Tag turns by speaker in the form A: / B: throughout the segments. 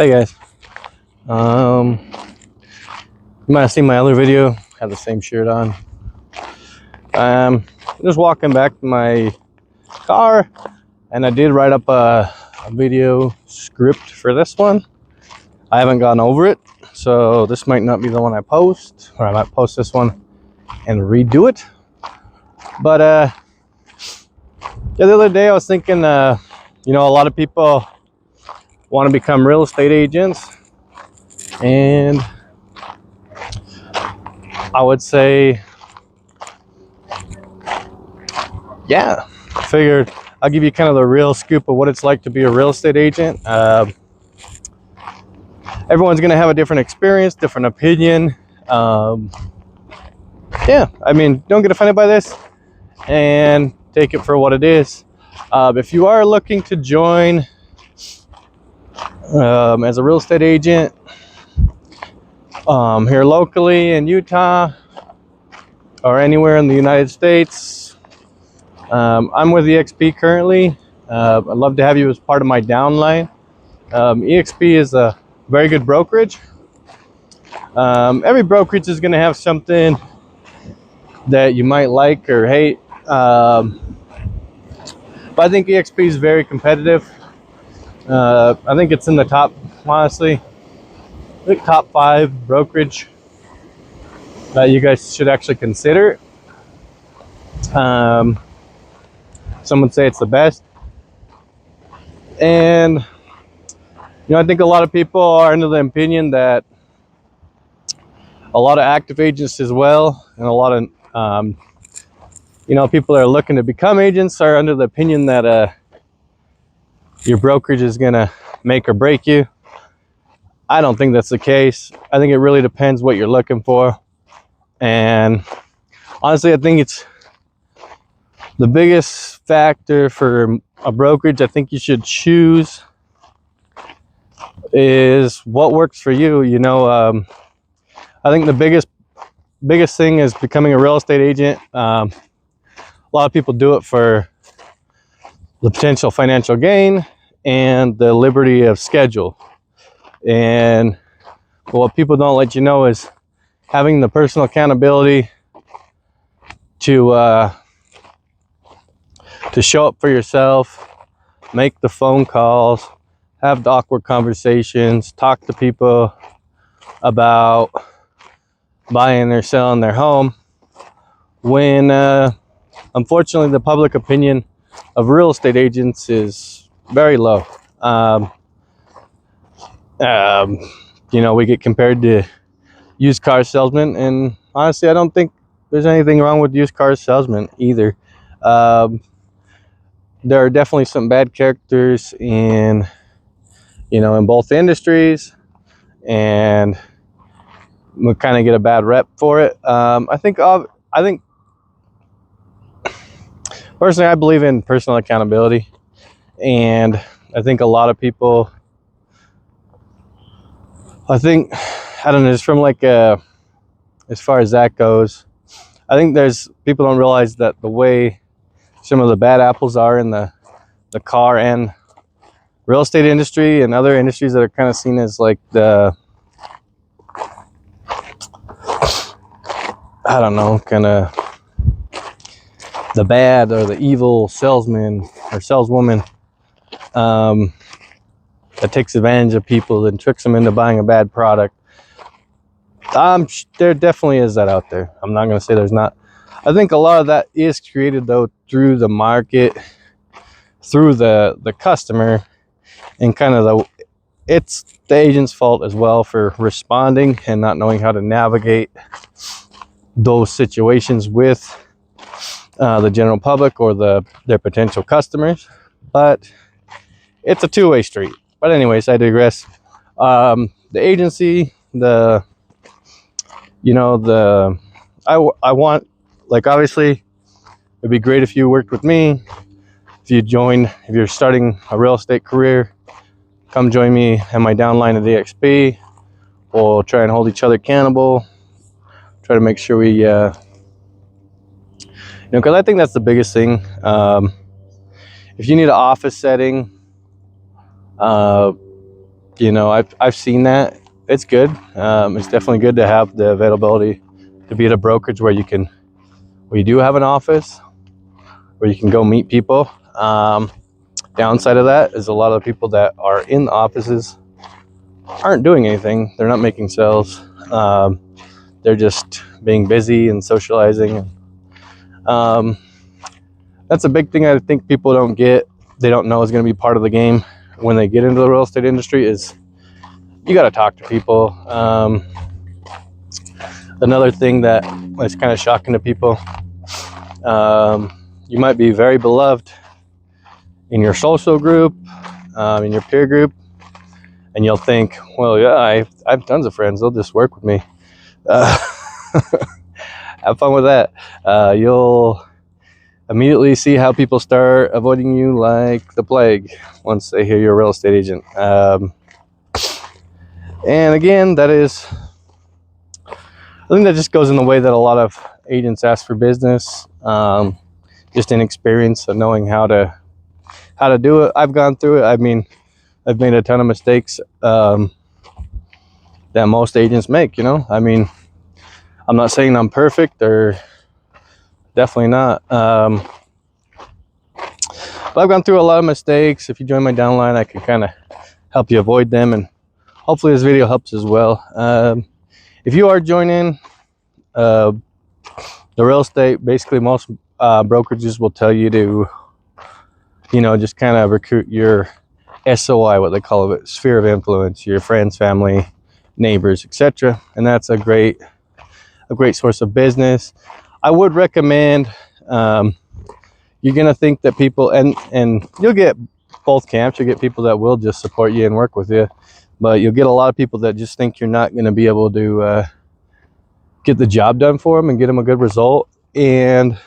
A: Hey guys, um, you might have seen my other video. Had the same shirt on. Just walking back to my car, and I did write up a video script for this one. I haven't gone over it, so this might not be the one I post, or I might post this one and redo it. But the other day I was thinking, a lot of people want to become real estate agents, and I would say, yeah, I figured I'll give you kind of the real scoop of what it's like to be a real estate agent. Everyone's going to have a different experience, different opinion. Yeah, I mean, don't get offended by this and take it for what it is. If you are looking to join as a real estate agent here locally in Utah or anywhere in the United States, I'm with EXP currently. I'd love to have you as part of my downline. EXP is a very good brokerage. Every brokerage is going to have something that you might like or hate, but I think EXP is very competitive. I think it's in the top, honestly, I think top 5 brokerage that you guys should actually consider. Some would say it's the best, and I think a lot of people are under the opinion that a lot of active agents as well, and a lot of people that are looking to become agents are under the opinion that your brokerage is gonna make or break you. I don't think that's the case. I think it really depends what you're looking for, and honestly, I think it's the biggest factor for a brokerage I think you should choose is what works for you. I think the biggest thing is becoming a real estate agent. A lot of people do it for the potential financial gain and the liberty of schedule. And what people don't let you know is having the personal accountability to show up for yourself, make the phone calls, have the awkward conversations, talk to people about buying or selling their home, when unfortunately the public opinion of real estate agents is very low. We get compared to used car salesmen, and honestly I don't think there's anything wrong with used car salesmen either. There are definitely some bad characters in both industries, and we kind of get a bad rep for it. I think personally, I believe in personal accountability, and I think a lot of people, I don't know, just from as far as that goes, I think people don't realize that the way some of the bad apples are in the car and real estate industry and other industries that are kind of seen as like the, I don't know, kind of the bad or the evil salesman or saleswoman that takes advantage of people and tricks them into buying a bad product. There definitely is that out there. I'm not going to say there's not. I think a lot of that is created though through the market, through the customer, and kind of it's the agent's fault as well for responding and not knowing how to navigate those situations with the general public or their potential customers. But it's a two-way street. But anyways, I digress. The agency, I want, like, obviously it'd be great if you worked with me. If you're starting a real estate career, come join me at my downline at EXP. We'll try and hold each other accountable. Try to make sure we, because I think that's the biggest thing. If you need an office setting, You know, I've seen that. It's good. It's definitely good to have the availability to be at a brokerage where you do have an office, where you can go meet people. Downside of that is a lot of the people that are in the offices aren't doing anything. They're not making sales. They're just being busy and socializing. That's a big thing I think people don't get. They don't know is going to be part of the game when they get into the real estate industry is you got to talk to people. Another thing that is kind of shocking to people, you might be very beloved in your social group, in your peer group, and you'll think, well, yeah, I have tons of friends. They'll just work with me. Have fun with that. You'll immediately see how people start avoiding you like the plague once they hear you're a real estate agent. And again, I think that just goes in the way that a lot of agents ask for business. Just inexperience of knowing how to do it. I've gone through it. I mean, I've made a ton of mistakes that most agents make, you know. I mean, I'm not saying I'm perfect, or definitely not. But I've gone through a lot of mistakes. If you join my downline, I can kind of help you avoid them, and hopefully this video helps as well. If you are joining the real estate, basically most brokerages will tell you to, you know, just kind of recruit your SOI, what they call it, sphere of influence, your friends, family, neighbors, etc. And that's a great source of business. I would recommend, you're gonna think that people, and you'll get both camps. You'll get people that will just support you and work with you, but you'll get a lot of people that just think you're not going to be able to get the job done for them and get them a good result, and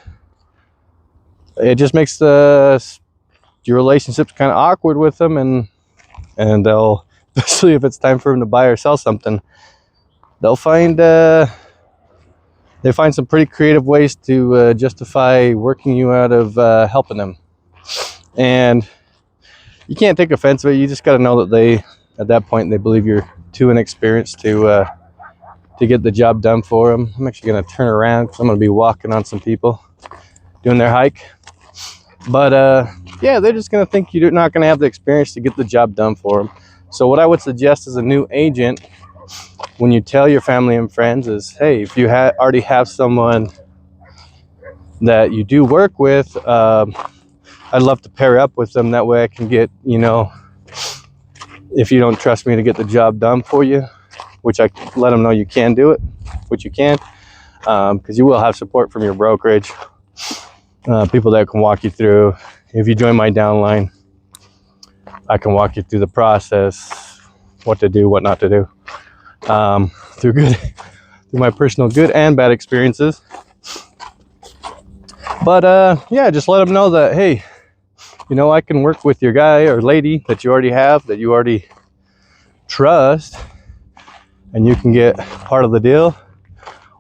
A: it just makes your relationships kind of awkward with them, and they'll, especially if it's time for them to buy or sell something, they'll find some pretty creative ways to justify working you out of helping them. And you can't take offense to it. You just got to know that at that point, they believe you're too inexperienced to get the job done for them. I'm actually going to turn around because I'm going to be walking on some people doing their hike. But yeah, they're just going to think you're not going to have the experience to get the job done for them. So what I would suggest as a new agent, when you tell your family and friends, is, hey, if you already have someone that you do work with, I'd love to pair up with them. That way I can get, you know, if you don't trust me to get the job done for you, which I let them know you can do it, which you can, because you will have support from your brokerage, people that can walk you through. If you join my downline, I can walk you through the process, what to do, what not to do, through my personal good and bad experiences. But yeah, just let them know that, hey, you know, I can work with your guy or lady that you already have, that you already trust, and you can get part of the deal,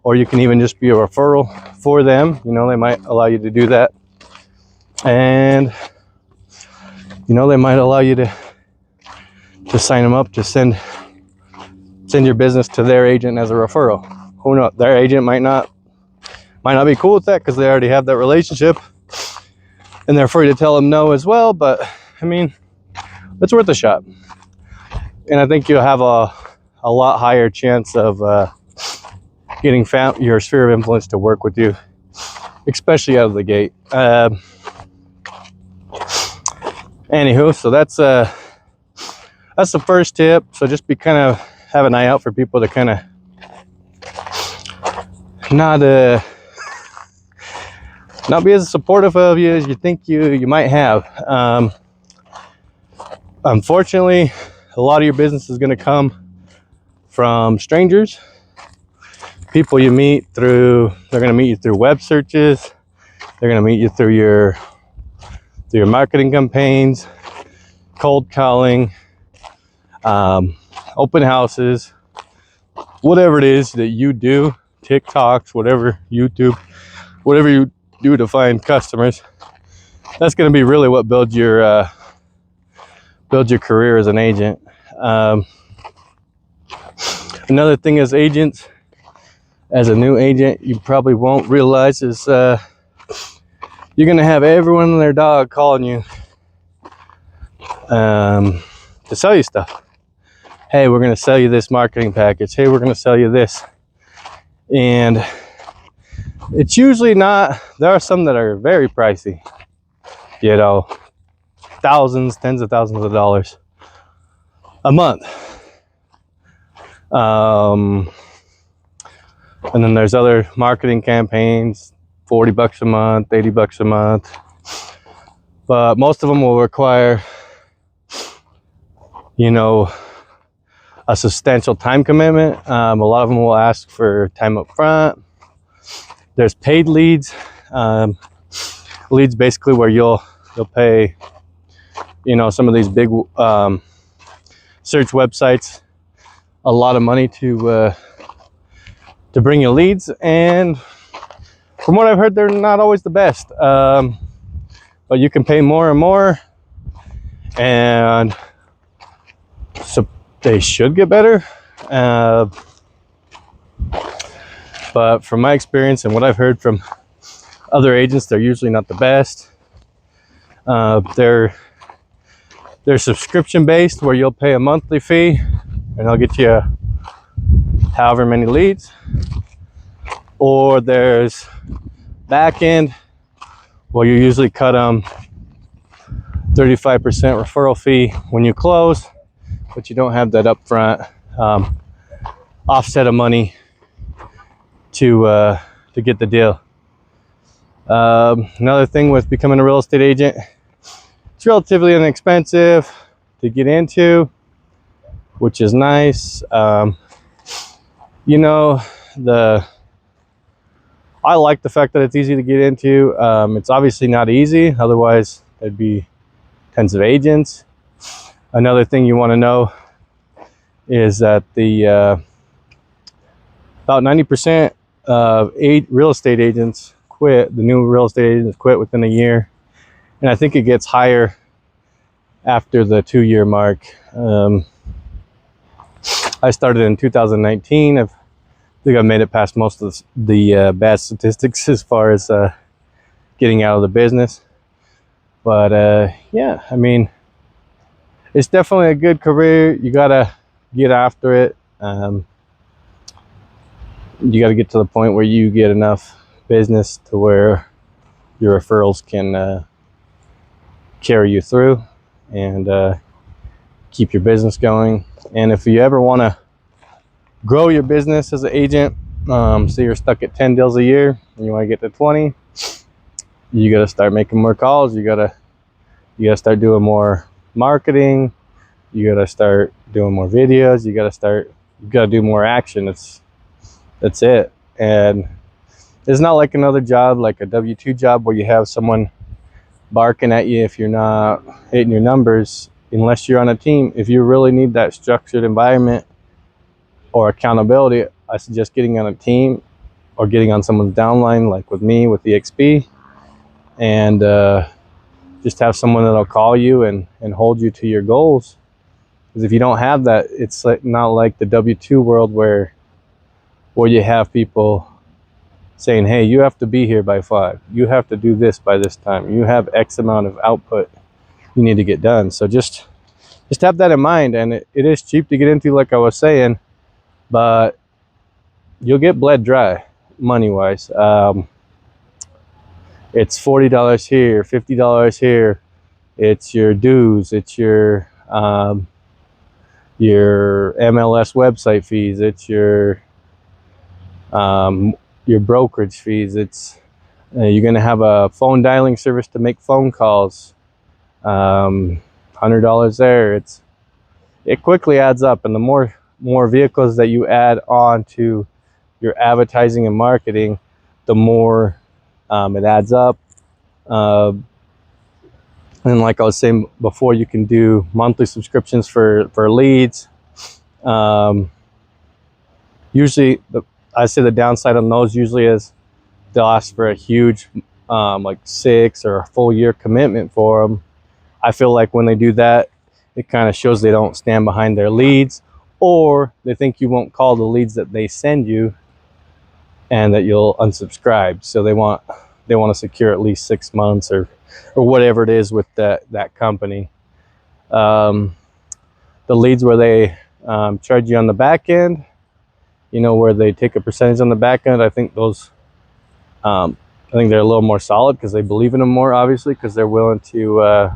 A: or you can even just be a referral for them. You know, they might allow you to do that, and you know, they might allow you to sign them up to send your business to their agent as a referral. Who knows? Their agent might not be cool with that because they already have that relationship, and they're free to tell them no as well. But I mean, it's worth a shot, and I think you'll have a lot higher chance of getting your sphere of influence to work with you, especially out of the gate. Anywho, so that's the first tip. So just have an eye out for people to kind of not be as supportive of you as you think you might have. Unfortunately, a lot of your business is going to come from strangers, people you meet they're going to meet you through web searches, they're going to meet you through your marketing campaigns, cold calling, open houses, whatever it is that you do, TikToks, whatever, YouTube, whatever you do to find customers. That's going to be really what builds your career as an agent. Another thing as agents, as a new agent, you probably won't realize is you're gonna have everyone and their dog calling you to sell you stuff. Hey, we're gonna sell you this marketing package. Hey, we're gonna sell you this. And it's usually not, there are some that are very pricey, you know, thousands, tens of thousands of dollars a month. And then there's other marketing campaigns, 40 bucks a month, 80 bucks a month. But most of them will require, you know, a substantial time commitment. A lot of them will ask for time up front. There's paid leads. Leads basically where you'll pay, you know, some of these big search websites a lot of money to bring you leads, and from what I've heard, they're not always the best. But you can pay more and more, and so they should get better. But from my experience and what I've heard from other agents, they're usually not the best. They're subscription based, where you'll pay a monthly fee and they'll get you however many leads. Or there's back end, where you usually cut them 35% referral fee when you close, but you don't have that upfront offset of money to get the deal. Another thing with becoming a real estate agent, it's relatively inexpensive to get into, which is nice. You know, I like the fact that it's easy to get into. It's obviously not easy, otherwise there'd be tons of agents. Another thing you want to know is that the about 90% of real estate agents quit. The new real estate agents quit within a year, and I think it gets higher after the 2-year mark. I started in 2019. I think I've made it past most of the bad statistics as far as getting out of the business. But yeah, I mean, it's definitely a good career. You gotta get after it. You gotta get to the point where you get enough business to where your referrals can carry you through and keep your business going. And if you ever want to grow your business as an agent, say you're stuck at 10 deals a year and you want to get to 20, you got to start making more calls. You got to start doing more marketing. You got to start doing more videos. You got to do more action. That's it. And it's not like another job, like a W-2 job, where you have someone barking at you if you're not hitting your numbers, unless you're on a team. If you really need that structured environment or accountability, I suggest getting on a team or getting on someone's downline, like with me with EXP, and just have someone that'll call you and hold you to your goals. Because if you don't have that, it's not like the W-2 world where you have people saying, hey, you have to be here by 5. You have to do this by this time. You have X amount of output you need to get done. So just have that in mind. And it is cheap to get into, like I was saying, but you'll get bled dry money-wise. It's $40 here, $50 here. It's your dues. It's your MLS website fees. It's your brokerage fees. It's you're going to have a phone dialing service to make phone calls. $100 there. It quickly adds up, and the more vehicles that you add on to your advertising and marketing, the more it adds up. And like I was saying before, you can do monthly subscriptions for leads. Usually, I say the downside on those usually is they'll ask for a huge, like 6 or a full year commitment for them. I feel like when they do that, it kind of shows they don't stand behind their leads, or they think you won't call the leads that they send you and that you'll unsubscribe. So they want to secure at least 6 months or whatever it is with that company. The leads where they charge you on the back end, you know, where they take a percentage on the back end, I think those I think they're a little more solid because they believe in them more, obviously, because they're willing to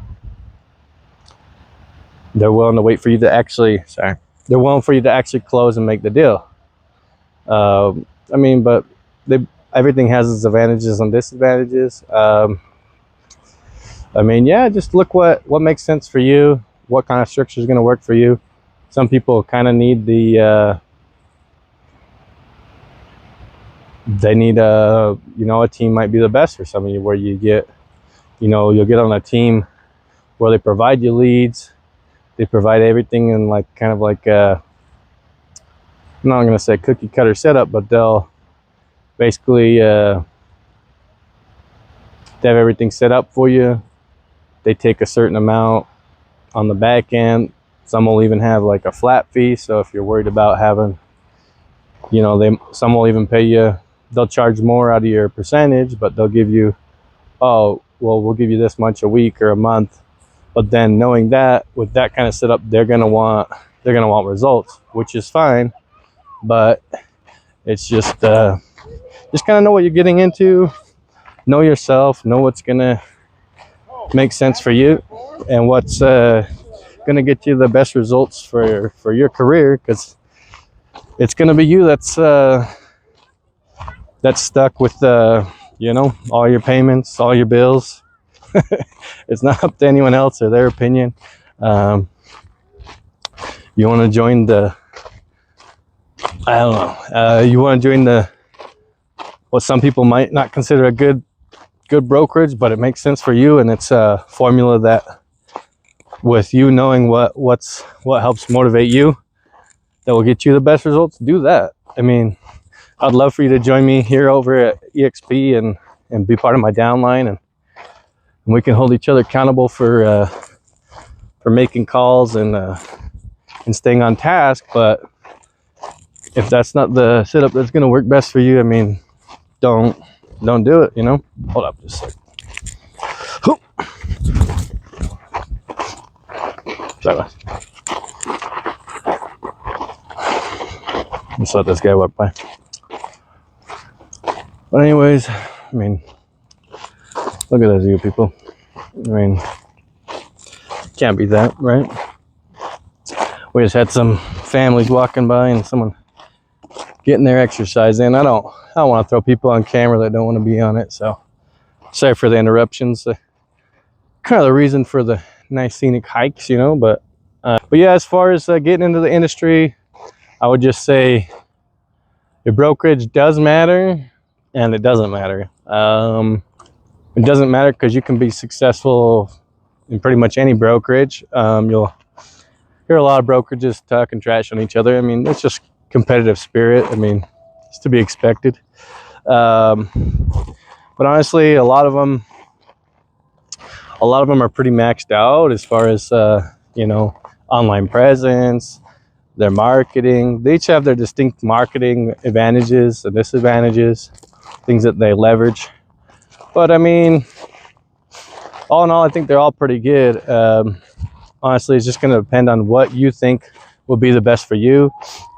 A: wait for you to actually they're willing for you to actually close and make the deal. I mean, but everything has its advantages and disadvantages. I mean, yeah, just look what makes sense for you, what kind of structure is going to work for you. Some people kind of need they need a team might be the best for some of you, where you get, you'll get on a team where they provide you leads, they provide everything in like kind of like I'm not going to say cookie cutter setup, but they'll basically they have everything set up for you. They take a certain amount on the back end. Some will even have like a flat fee, so if you're worried about having, some will even pay you, they'll charge more out of your percentage, but they'll give you, oh well, we'll give you this much a week or a month. But then knowing that with that kind of setup, they're gonna want results, which is fine, but it's just kind of know what you're getting into, know yourself, know what's gonna make sense for you, and what's gonna get you the best results for your career, because it's gonna be you that's stuck with all your payments, all your bills. It's not up to anyone else or their opinion. You want to join the, I don't know, you want to join the, what some people might not consider a good brokerage, but it makes sense for you, and it's a formula that, with you knowing what helps motivate you, that will get you the best results. Do that. I mean, I'd love for you to join me here over at EXP and be part of my downline, and we can hold each other accountable for making calls and staying on task. But if that's not the setup that's going to work best for you, I mean, don't do it. Hold up just a second. Sorry. Just let this guy walk by. But anyways, I mean, look at those you people. I mean, can't beat that, right? We just had some families walking by and someone getting their exercise in. I don't want to throw people on camera that don't want to be on it, so sorry for the interruptions. Kind of the reason for the nice scenic hikes, but yeah, as far as getting into the industry, I would just say your brokerage does matter and it doesn't matter. It doesn't matter because you can be successful in pretty much any brokerage. You'll hear a lot of brokerages talking trash on each other. I mean, it's just competitive spirit. I mean, it's to be expected. But honestly, a lot of them are pretty maxed out as far as online presence, their marketing. They each have their distinct marketing advantages and disadvantages, things that they leverage. But I mean, all in all, I think they're all pretty good. Honestly, it's just going to depend on what you think will be the best for you.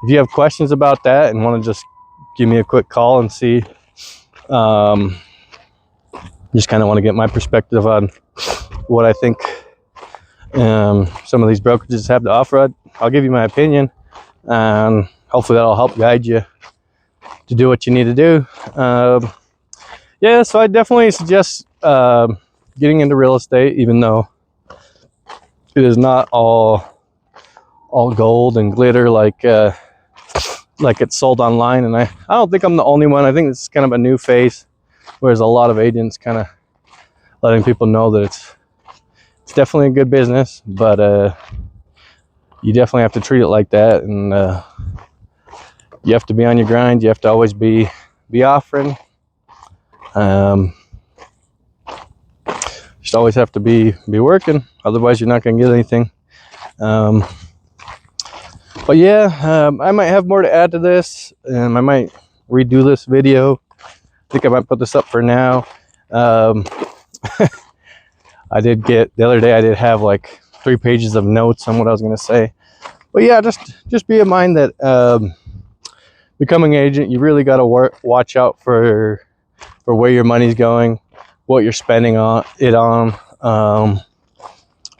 A: If you have questions about that and want to just give me a quick call and see, just kind of want to get my perspective on what I think some of these brokerages have to offer, I'll give you my opinion, and hopefully that'll help guide you to do what you need to do. Yeah, so I definitely suggest getting into real estate, even though it is not all gold and glitter like it's sold online. And I don't think I'm the only one. I think this is kind of a new phase, whereas a lot of agents kind of letting people know that it's definitely a good business, but you definitely have to treat it like that, and you have to be on your grind. You have to always be offering. Just always have to be working, otherwise you're not going to get anything. But yeah, I might have more to add to this, and I might redo this video. I think I might put this up for now. I did get the other day, I did have like 3 pages of notes on what I was going to say. But yeah, just be in mind that becoming an agent, you really got to watch out for where your money's going, what you're spending on it on.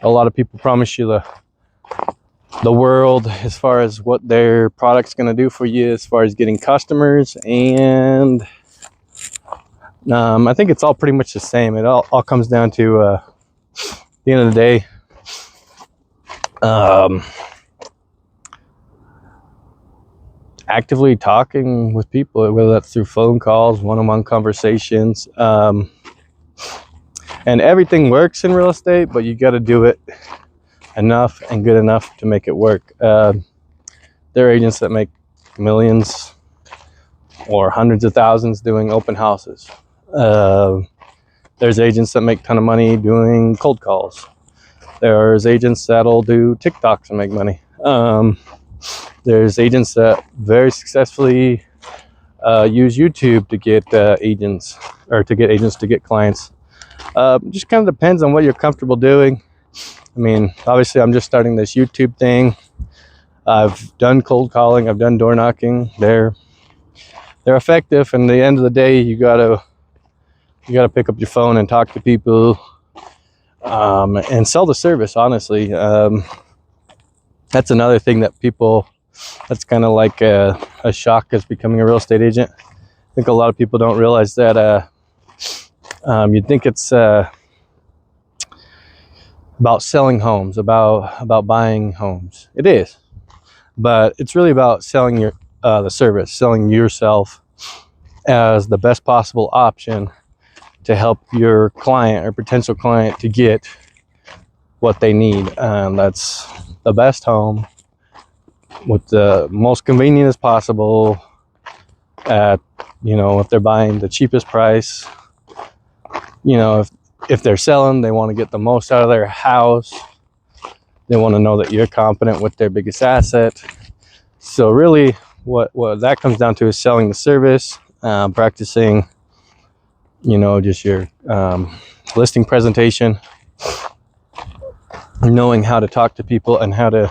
A: A lot of people promise you the world as far as what their product's going to do for you as far as getting customers, and I think it's all pretty much the same. It all comes down to at the end of the day, actively talking with people, whether that's through phone calls, one-on-one conversations, and everything works in real estate, but you got to do it enough and good enough to make it work. There are agents that make millions or hundreds of thousands doing open houses. There's agents that make a ton of money doing cold calls. There's agents that'll do TikToks and make money. There's agents that very successfully use YouTube to get agents to get clients. Just kind of depends on what you're comfortable doing. I mean, obviously I'm just starting this YouTube thing. I've done cold calling, I've done door knocking. They're effective, and at the end of the day, you gotta pick up your phone and talk to people, and sell the service. Honestly, that's another thing that that's kind of like a shock as becoming a real estate agent. I think a lot of people don't realize that. You'd think it's about selling homes, about buying homes. It is, but it's really about selling the service, selling yourself as the best possible option to help your client or potential client to get what they need. That's the best home with the most convenient as possible at, if they're buying the cheapest price. If they're selling, they want to get the most out of their house. They want to know that you're confident with their biggest asset. So really what that comes down to is selling the service, practicing, just your listing presentation, knowing how to talk to people and how to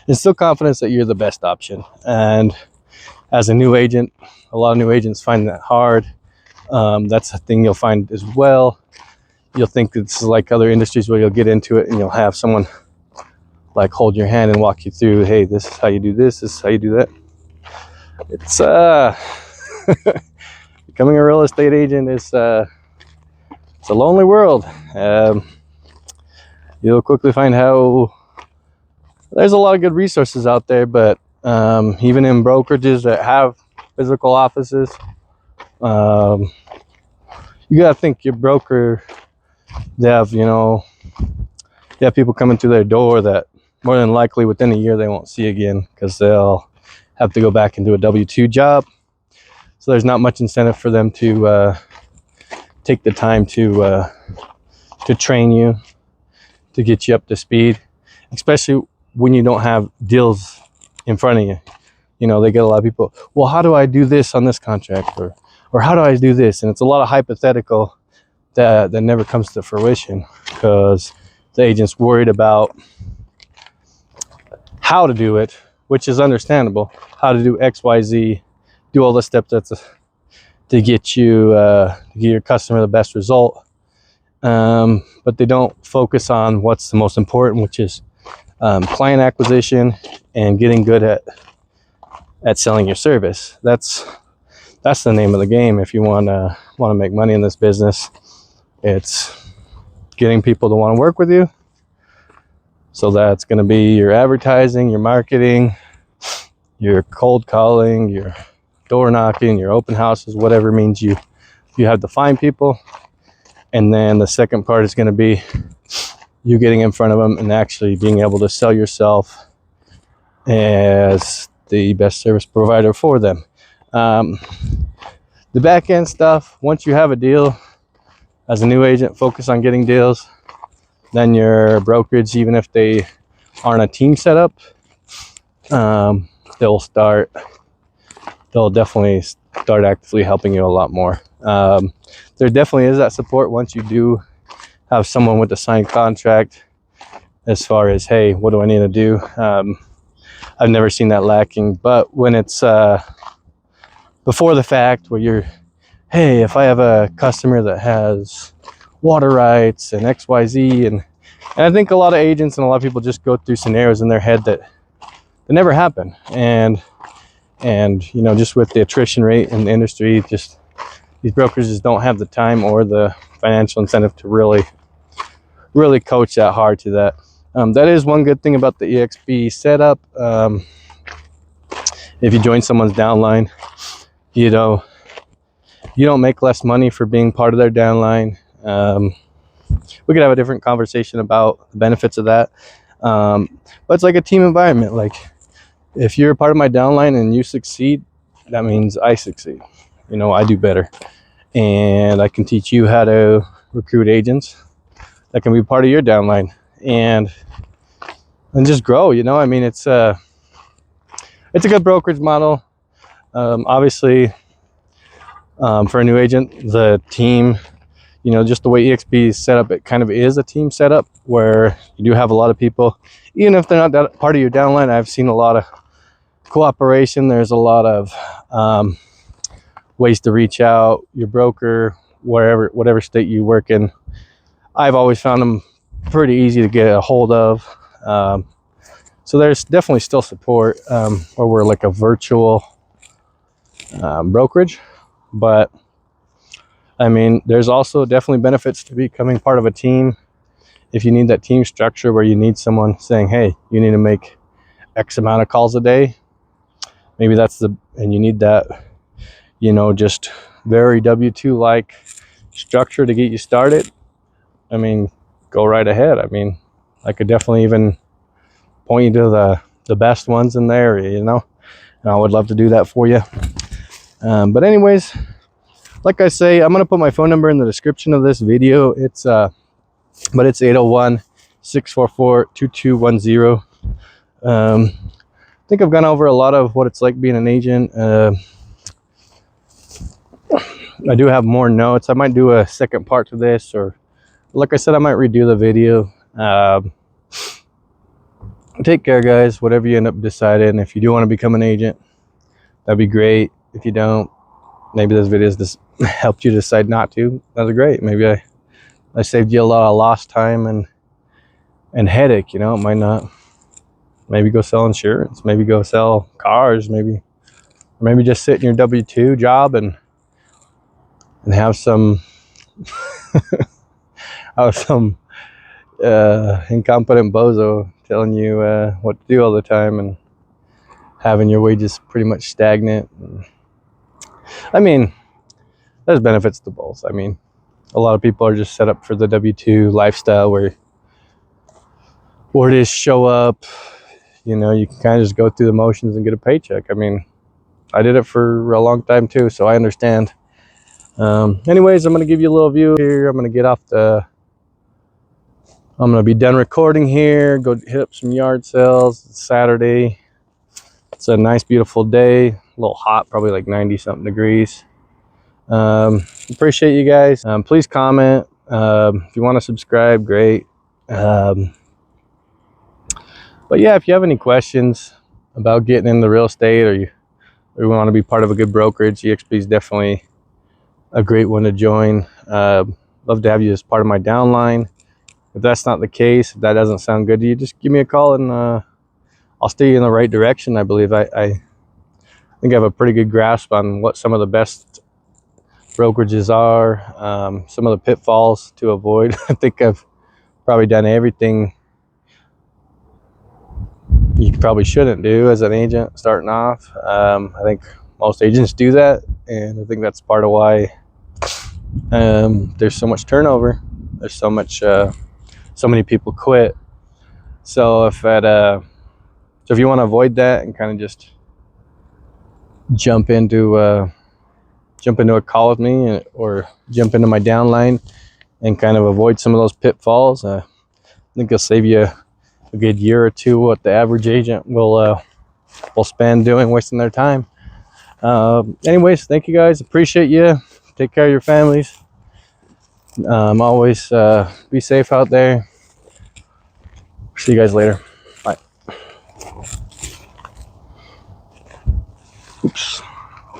A: instill confidence that you're the best option. And as a new agent, a lot of new agents find that hard. That's a thing you'll find as well. You'll think it's like other industries where you'll get into it and you'll have someone like hold your hand and walk you through, hey, this is how you do this is how you do that. It's becoming a real estate agent is it's a lonely world. You'll quickly find how there's a lot of good resources out there, but even in brokerages that have physical offices, you gotta think your broker, they have people coming to their door that more than likely within a year they won't see again, because they'll have to go back and do a W-2 job. So there's not much incentive for them to take the time to train you, to get you up to speed, especially when you don't have deals in front of you. They get a lot of people, well, how do I do this on this contract, or how do I do this? And it's a lot of hypothetical that never comes to fruition, because the agent's worried about how to do it, which is understandable. How to do X, Y, Z, do all the steps to get your customer the best result. But they don't focus on what's the most important, which is client acquisition and getting good at selling your service. That's the name of the game if you want to make money in this business. It's getting people to want to work with you. So that's going to be your advertising, your marketing, your cold calling, your door knocking, your open houses, whatever means you have to find people. And then the second part is going to be you getting in front of them and actually being able to sell yourself as the best service provider for them. The back end stuff, once you have a deal as a new agent, focus on getting deals. Then your brokerage, even if they aren't a team setup, they'll definitely start actively helping you a lot more. There definitely is that support once you do have someone with a signed contract, as far as, hey, what do I need to do? I've never seen that lacking. But when it's before the fact, where you're, hey, if I have a customer that has water rights and XYZ, and I think a lot of agents and a lot of people just go through scenarios in their head that never happen. And you know, just with the attrition rate in the industry, just these brokers just don't have the time or the financial incentive to really coach that hard to that. That is one good thing about the EXP setup. If you join someone's downline, you know, you don't make less money for being part of their downline. We could have a different conversation about the benefits of that. But it's like a team environment. Like, if you're a part of my downline and you succeed, that means I succeed. You know, I do better. And I can teach you how to recruit agents that can be part of your downline and just grow, you know. I mean, it's a good brokerage model. Obviously, for a new agent, the team, you know, just the way EXP is set up, it kind of is a team setup where you do have a lot of people, even if they're not that part of your downline. I've seen a lot of cooperation. There's a lot of ways to reach out. Your broker, whatever state you work in, I've always found them pretty easy to get a hold of. So there's definitely still support, or we're like a virtual brokerage. But I mean, there's also definitely benefits to becoming part of a team. If you need that team structure where you need someone saying, hey, you need to make X amount of calls a day, maybe and you need that, you know, just very W2 like structure to get you started. I mean, go right ahead. I mean, I could definitely even point you to the best ones in the area, you know, and I would love to do that for you. But anyways, like I say, I'm going to put my phone number in the description of this video. It's 801-644-2210. I think I've gone over a lot of what it's like being an agent. I do have more notes. I might do a second part to this, or like I said, I might redo the video. Take care, guys, whatever you end up deciding. If you do want to become an agent, that'd be great. If you don't, maybe this video has just helped you decide not to. That's great. Maybe I saved you a lot of lost time and headache. You know, it might not. Maybe go sell insurance. Maybe go sell cars. Maybe just sit in your W2 job and have some incompetent bozo telling you what to do all the time and having your wages pretty much stagnant. I mean, there's benefits to both. I mean, a lot of people are just set up for the W2 lifestyle where just show up, you know, you can kind of just go through the motions and get a paycheck. I mean, I did it for a long time too, so I understand. Anyways, I'm going to give you a little view here. I'm going to be done recording here, go hit up some yard sales. It's Saturday. It's a nice, beautiful day. A little hot, probably like 90 something degrees. Appreciate you guys. Please comment. If you want to subscribe, great. But yeah, if you have any questions about getting into real estate, or you want to be part of a good brokerage, EXP is definitely a great one to join. Love to have you as part of my downline. If that's not the case, if that doesn't sound good to you, just give me a call and I'll steer you in the right direction. I believe I think I have a pretty good grasp on what some of the best brokerages are, some of the pitfalls to avoid. I think I've probably done everything you probably shouldn't do as an agent starting off. I think most agents do that, and I think that's part of why there's so much turnover. There's so many people quit. So if you want to avoid that and kind of just jump into a call with me, or jump into my downline and kind of avoid some of those pitfalls, I think it'll save you a a good year or two what the average agent will spend doing, wasting their time. Anyways, thank you guys. Appreciate you. Take care of your families. Always be safe out there. See you guys later. Bye. Oops.